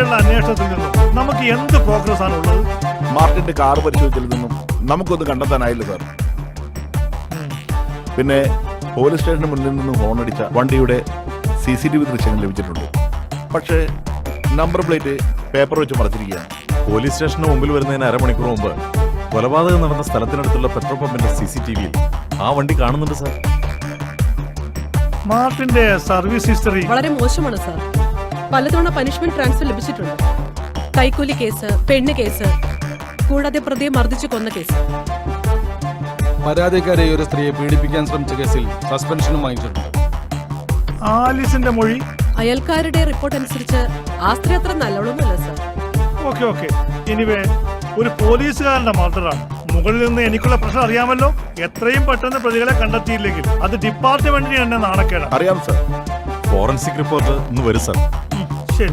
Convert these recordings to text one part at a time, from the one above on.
ഇതുവരെയുള്ള അന്വേഷണത്തിൽ നിന്നും നമുക്ക് എന്ത് പ്രോഗ്രസ് ആണുള്ളത്? മാർട്ടിന്റെ കാർ പരിശോധിച്ചതിൽ നിന്നും നമുക്കൊന്നും കണ്ടെത്താനായില്ല സാർ. പിന്നെ പോലീസ് സ്റ്റേഷന് മുന്നിൽ നിന്നും ഹോണടിച്ച വണ്ടിയുടെ CCTV ദൃശ്യങ്ങൾ ലഭിച്ചിട്ടുണ്ട്. പക്ഷേ നമ്പർ പ്ലേറ്റ് പേപ്പർ വെച്ച് മറച്ചിരിക്കുകയാണ്. പോലീസ് സ്റ്റേഷന് മുമ്പിൽ വരുന്നതിന് അരമണിക്കൂർ മുമ്പ് കൊലപാതകം നടന്ന സ്ഥലത്തിനടുത്തുള്ള പെട്രോൾ പമ്പിന്റെ CCTVയിൽ ആ വണ്ടി കാണുന്നുണ്ട് സാർ. മാർട്ടിന്റെ സർവീസ് ഹിസ്റ്ററി വളരെ മോശമാണ് സാർ. പലതവണ പനിഷ്മെന്റ് ട്രാൻസ്ഫർ ലഭിച്ചിട്ടുണ്ട്. കൈക്കൂലി കേസ്, പെണ്ണ് കേസ്, കൂടാതെ പ്രതിയെ മർദ്ദിച്ചു കൊന്ന കേസ്. പരാതിക്കാരെ ഒരു സ്ത്രീയെ പീഡിപ്പിക്കാൻ ശ്രമിച്ച കേസിൽ സസ്പെൻഷനും വാങ്ങിച്ചിട്ടുണ്ട്. ആലിസിന്റെ മൊഴി അയൽക്കാരുടെ റിപ്പോർട്ട് അനുസരിച്ച് ആ സ്ത്രീ അത്ര നല്ലോണമല്ല സാർ. ഓക്കെ എനിവേ ഒരു പോലീസുകാരന്റെ മർഡറാണ്. മുകളിൽ നിന്ന് എനിക്കുള്ള പ്രശ്നം അറിയാമല്ലോ. എത്രയും പെട്ടെന്ന് പ്രതികളെ കണ്ടെത്തിയില്ലെങ്കിൽ അത് ഡിപ്പാർട്ട്മെന്റിന് തന്നെ നാണക്കേടാണ്. അറിയാം സാർ. ഫോറൻസിക് റിപ്പോർട്ട് ഇന്ന് വരും സാർ. ശരി.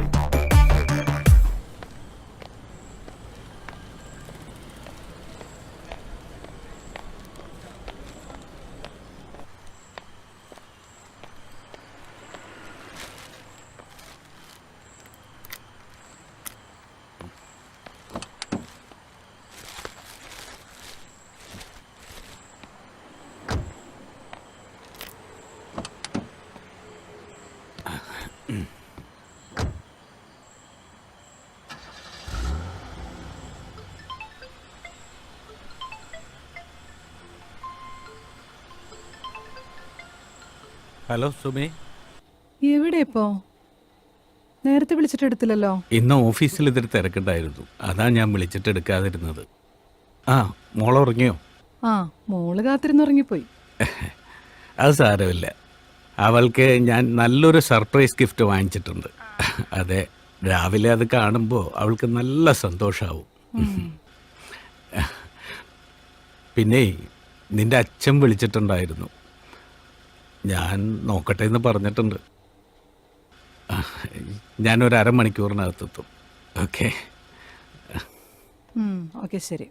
ഹലോ സുമേ, എവിടെ ഇപ്പോ? നേരത്തെ വിളിച്ചിട്ട് എടുത്തില്ലല്ലോ. ഇന്ന് ഓഫീസിൽ ഇതൊരു തിരക്കുണ്ടായിരുന്നു, അതാ ഞാൻ വിളിച്ചിട്ട് എടുക്കാതിരുന്നത്. ആ, മോളെ ഉറങ്ങിയോ? ആ, മോള് കാത്തിരുന്നുറങ്ങിപ്പോയി. അത് സാരമില്ല, അവൾക്ക് ഞാൻ നല്ലൊരു സർപ്രൈസ് ഗിഫ്റ്റ് വാങ്ങിച്ചിട്ടുണ്ട്. അതെ, രാവിലെ അത് കാണുമ്പോൾ അവൾക്ക് നല്ല സന്തോഷമാവും. പിന്നെ നിന്റെ അച്ഛൻ വിളിച്ചിട്ടുണ്ടായിരുന്നു, ഞാൻ നോക്കട്ടെ എന്ന് പറഞ്ഞിട്ടുണ്ട്. ഞാനൊരു അരമണിക്കൂറിനകത്തെത്തും. ഓക്കെ ഓക്കെ, ശരി.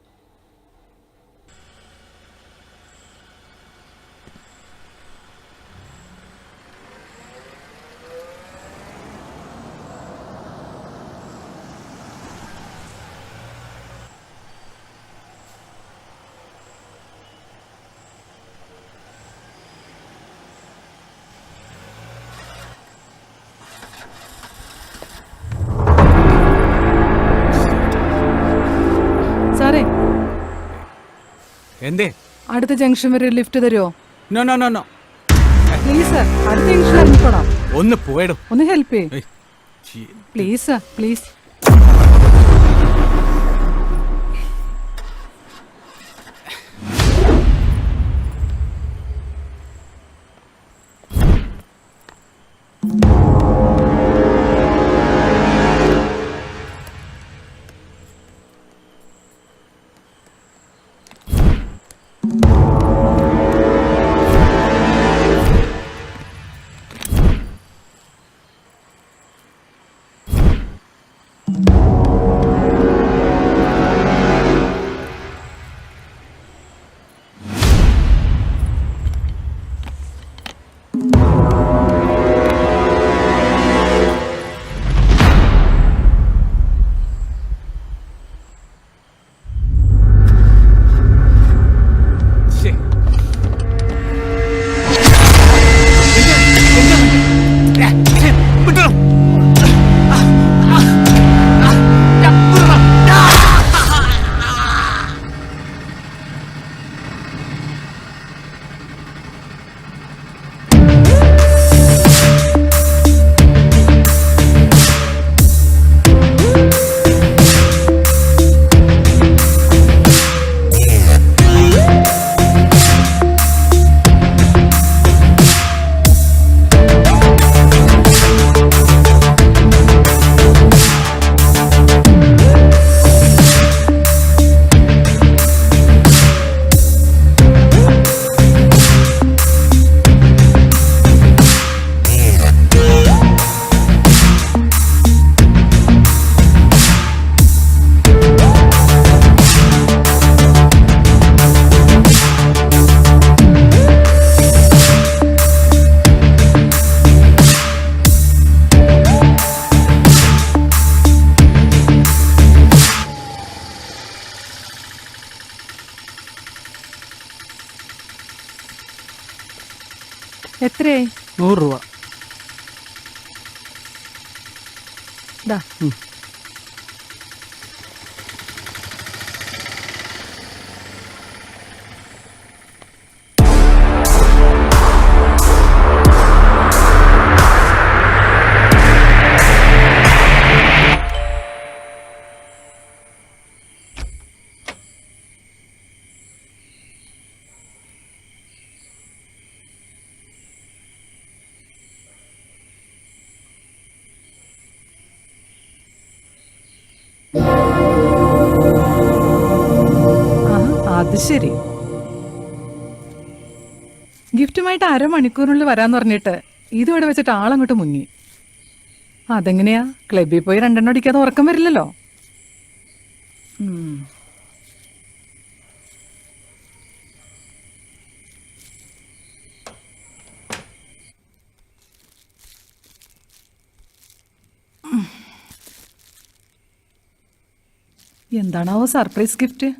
സാറേ, എന്തേ? അടുത്ത ജംഗ്ഷൻ വരെ ലിഫ്റ്റ് തരുമോ? No no no no, please sir, അടുത്ത ജംഗ്ഷൻ ഇറങ്ങിക്കോളാം. ഒന്ന് പോയിടും. ഒന്ന് ഹെൽപ്പ് ചെയ്യ് പ്ലീസ് സാർ, പ്ലീസ്. എത്രയായി? 100 രൂപ. ദാ. അത് ശരി. ഗിഫ്റ്റുമായിട്ട് 1/2 മണിക്കൂറിനുള്ളിൽ വരാന്ന് പറഞ്ഞിട്ട് ഇതോടെ വെച്ചിട്ട് ആളങ്ങോട്ട് മുങ്ങി. അതെങ്ങനെയാ? ക്ലബിൽ പോയി 2 എണ്ണം അടിക്കാതെ ഉറക്കം വരില്ലല്ലോ. എന്താണാവോ സർപ്രൈസ് ഗിഫ്റ്റ്?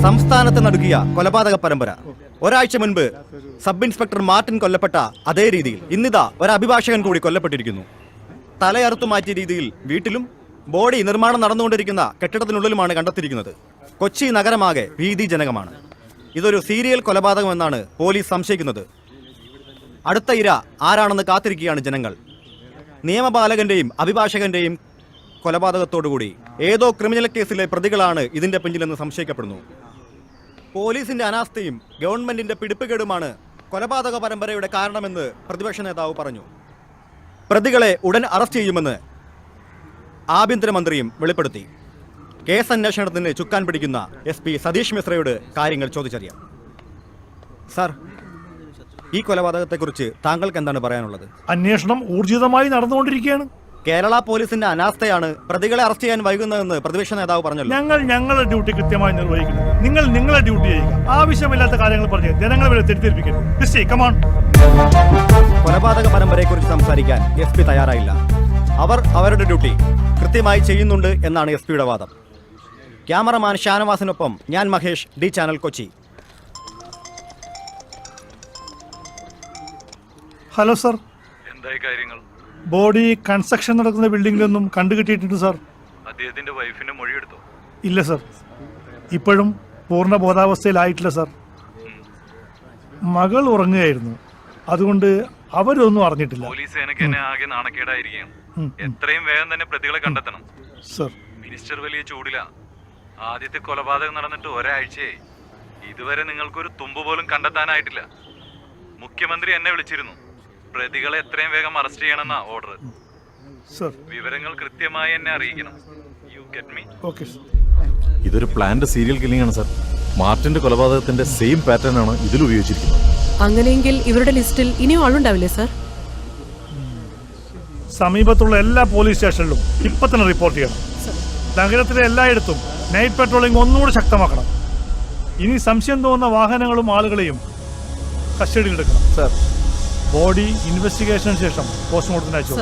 സംസ്ഥാനത്ത് നടുക്കിയ കൊലപാതക പരമ്പര. ഒരാഴ്ച മുൻപ് സബ് ഇൻസ്പെക്ടർ മാർട്ടിൻ കൊല്ലപ്പെട്ട അതേ രീതിയിൽ ഇന്നിതാ ഒരു അഭിഭാഷകൻ കൂടി കൊല്ലപ്പെട്ടിരിക്കുന്നു. തലയറുത്തു മാറ്റിയ രീതിയിൽ വീട്ടിലും ബോഡി നിർമ്മാണം നടന്നുകൊണ്ടിരിക്കുന്ന കെട്ടിടത്തിനുള്ളിലുമാണ് കണ്ടെത്തിയിരിക്കുന്നത്. കൊച്ചി നഗരമാകെ ഭീതിജനകമാണ്. ഇതൊരു സീരിയൽ കൊലപാതകമെന്നാണ് പോലീസ് സംശയിക്കുന്നത്. അടുത്ത ഇര ആരാണെന്ന് കാത്തിരിക്കുകയാണ് ജനങ്ങൾ. നിയമപാലകന്റെയും അഭിഭാഷകന്റെയും കൊലപാതകത്തോടുകൂടി ഏതോ ക്രിമിനൽ കേസിലെ പ്രതികളാണ് ഇതിന്റെ പിന്നിലെന്ന് സംശയിക്കപ്പെടുന്നു. പോലീസിന്റെ അനാസ്ഥയും ഗവൺമെന്റിന്റെ പിടിപ്പുകേടുമാണ് കൊലപാതക പരമ്പരയുടെ കാരണമെന്ന് പ്രതിപക്ഷ നേതാവ് പറഞ്ഞു. പ്രതികളെ ഉടൻ അറസ്റ്റ് ചെയ്യുമെന്ന് ആഭ്യന്തരമന്ത്രിയും വെളിപ്പെടുത്തി. കേസ് അന്വേഷണത്തിന് ചുക്കാൻ പിടിക്കുന്ന SP സതീഷ് മിശ്രയോട് കാര്യങ്ങൾ ചോദിച്ചറിയാം. സാർ, ഈ കൊലപാതകത്തെക്കുറിച്ച് താങ്കൾക്ക് എന്താണ് പറയാനുള്ളത്? അന്വേഷണം ഊർജിതമായി നടന്നുകൊണ്ടിരിക്കുകയാണ്. കേരള പോലീസിന്റെ അനാസ്ഥയാണ് പ്രതികളെ അറസ്റ്റ് ചെയ്യാൻ വൈകുന്നതെന്ന് പ്രതിപക്ഷ നേതാവ് പറഞ്ഞല്ലോ. ഞങ്ങൾ ഞങ്ങളുടെ ഡ്യൂട്ടി കൃത്യമായി നിർവഹിക്കുന്നു. നിങ്ങൾ നിങ്ങളുടെ ഡ്യൂട്ടി ചെയ്യുക. ആവശ്യമില്ലാത്ത കാര്യങ്ങൾ പറഞ്ഞ് ജനങ്ങളെ വരെ തെറ്റിദ്ധരിപ്പിക്കരുത്. കമാൺ. കൊലപാതക പരമ്പരയെക്കുറിച്ച് സംസാരിക്കാൻ SP തയ്യാറായില്ല. അവർ അവരുടെ ഡ്യൂട്ടി കൃത്യമായി ചെയ്യുന്നുണ്ട് എന്നാണ് SPയുടെ വാദം. ക്യാമറമാൻ ഷാനവാസിനൊപ്പം ഞാൻ Mahesh, D channel Kochi. Hello sir. എന്തായി കാര്യങ്ങൾ? ബോഡി കൺസ്ട്രക്ഷൻ നടക്കുന്ന ബിൽഡിംഗിലൊന്നും കണ്ടുകിട്ടിയിട്ടുണ്ട് സാർ. അദ്ദേഹത്തിന്റെ വൈഫിന്റെ മൊഴിയെടുത്തോ? ഇല്ല സർ, ഇപ്പോഴും പൂർണ്ണ ബോധാവസ്ഥയിലായിട്ടില്ല സർ. മകൾ ഉറങ്ങുകയായിരുന്നു, അതുകൊണ്ട് അവരൊന്നും അറിഞ്ഞിട്ടില്ല. പോലീസ് സേനയ്ക്ക് തന്നെ ആകെ നാണക്കേടായിരിക്കും. എത്രയും വേഗം തന്നെ പ്രതികളെ കണ്ടെത്തണം സർ. മിനിസ്റ്റർ വലിയ ചൂടില. ആദ്യത്തെ കൊലപാതകം നടന്നിട്ട് ഒരാഴ്ചയായി. ഇതുവരെ നിങ്ങൾക്കൊരു തുമ്പ് പോലും കണ്ടെത്താനായിട്ടില്ല. മുഖ്യമന്ത്രി എന്നെ വിളിച്ചിരുന്നു. പ്രതികളെ എത്രയും വേഗം അറസ്റ്റ് ചെയ്യണമെന്നാ ഓർഡർ. സർ, വിവരങ്ങൾ കൃത്യമായി എന്നെ അറിയിക്കണം. You get me? Okay sir. ഇതൊരു പ്ലാൻഡ് സീരിയൽ കില്ലിംഗ് ആണ് സർ. മാർട്ടിന്റെ കൊലപാതകത്തിന്റെ സെയിം പാറ്റേൺ ആണ് ഇതിൽ ഉപയോഗിച്ചിരിക്കുന്നത്. അങ്ങനെയെങ്കിൽ ഇവരുടെ ലിസ്റ്റിൽ ഇനിയും ആളുണ്ടാവില്ലേ സർ? സമീപത്തുള്ള എല്ലാ പോലീസ് സ്റ്റേഷനിലും ഇപ്പൊ തന്നെ റിപ്പോർട്ട് ചെയ്യണം. നഗരത്തിലെ എല്ലായിടത്തും നൈറ്റ് പെട്രോളിംഗ് ഒന്നുകൂടി ശക്തമാക്കണം. ഇനി സംശയം തോന്നുന്ന വാഹനങ്ങളും ആളുകളെയും കസ്റ്റഡിയിലെടുക്കണം. സർ, ബോഡി ഇൻവെസ്റ്റിഗേഷന് ശേഷം പോസ്റ്റ്മോർട്ടത്തിന് അയച്ചു.